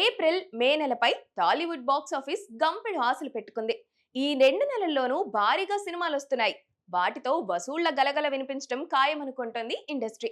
April May నెలపై Tollywood box office గంపెడు ఆశలు పెట్టుకుంది. ఈ 2 నెలల్లోనూ భారీగా సినిమాలు వస్తున్నాయి. వాటితో వసూళ్ల గలగల వినిపించడం ఖాయమనుకుంటోంది ఇండస్ట్రీ.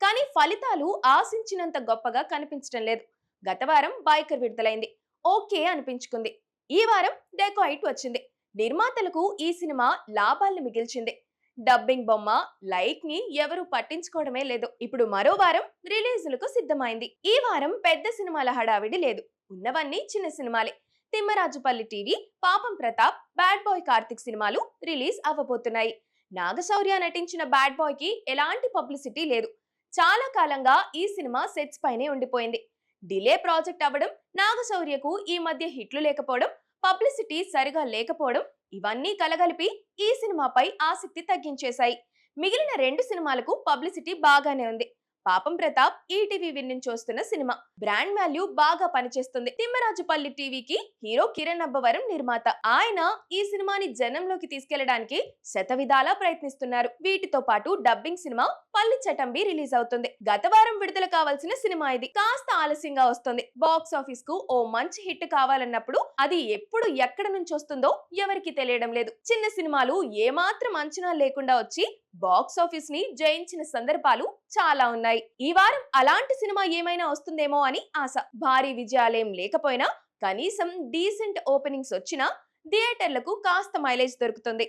కానీ ఫలితాలు ఆశించినంత గొప్పగా కనిపించడం లేదు. గత వారం బైకర్ విడుదలైంది, ఓకే అనిపించుకుంది. ఈ వారం డెకాయిట్ వచ్చింది, నిర్మాతలకు ఈ సినిమా లాభాల్ని మిగిల్చింది. డబ్బింగ్ బొమ్మ లైక్ ని ఎవరు పట్టించుకోవడమే లేదు. ఇప్పుడు మరో వారం రిలీజులకు సిద్ధమైంది. ఈ వారం పెద్ద సినిమాల హడావిడి లేదు, ఉన్నవన్నీ చిన్న సినిమాలే. తిమ్మరాజుపల్లి టీవీ, పాపం ప్రతాప్, బ్యాడ్ బాయ్ కార్తిక్ సినిమాలు రిలీజ్ అవ్వబోతున్నాయి. నాగశౌర్య నటించిన బ్యాడ్ బాయ్ కి ఎలాంటి పబ్లిసిటీ లేదు. చాలా కాలంగా ఈ సినిమా సెట్స్ పైనే ఉండిపోయింది. డిలే ప్రాజెక్ట్ అవ్వడం, నాగశౌర్యకు ఈ మధ్య హిట్లు లేకపోవడం, పబ్లిసిటీ సరిగా లేకపోవడం, ఇవన్నీ కలగలిపి ఈ సినిమాపై ఆసక్తి తగ్గించేశాయి. మిగిలిన 2 సినిమాలకు పబ్లిసిటీ బాగానే ఉంది. పాపం ప్రతాప్ ఈటీవీ విన్ నుంచి వస్తున్న సినిమా, బ్రాండ్ వాల్యూ బాగా పనిచేస్తుంది. తిమ్మరాజుపల్లి టీవీకి హీరో కిరణ్ అబ్బవరం నిర్మాత. ఆయన ఈ సినిమాని జనంలోకి తీసుకెళ్లడానికి శతవిధాలా ప్రయత్నిస్తున్నారు. వీటితో పాటు డబ్బింగ్ సినిమా పల్లి చటంబి రిలీజ్ అవుతుంది. గత వారం విడుదల కావాల్సిన సినిమా ఇది కాస్త ఆలస్యంగా వస్తుంది. బాక్స్ ఆఫీస్ కు ఓ మంచి హిట్ కావాలన్నప్పుడు అది ఎప్పుడు ఎక్కడ నుంచి వస్తుందో ఎవరికి తెలియడం లేదు. చిన్న సినిమాలు ఏమాత్రం అంచనా లేకుండా వచ్చి బాక్స్ ఆఫీస్ ని జయించిన సందర్భాలు చాలా ఉన్నాయి. ఈ వారం అలాంటి సినిమా ఏమైనా వస్తుందేమో అని ఆశ. భారీ విజయాలేం లేకపోయినా కనీసం డీసెంట్ ఓపెనింగ్స్ వచ్చినా థియేటర్లకు కాస్త మైలేజ్ దొరుకుతుంది.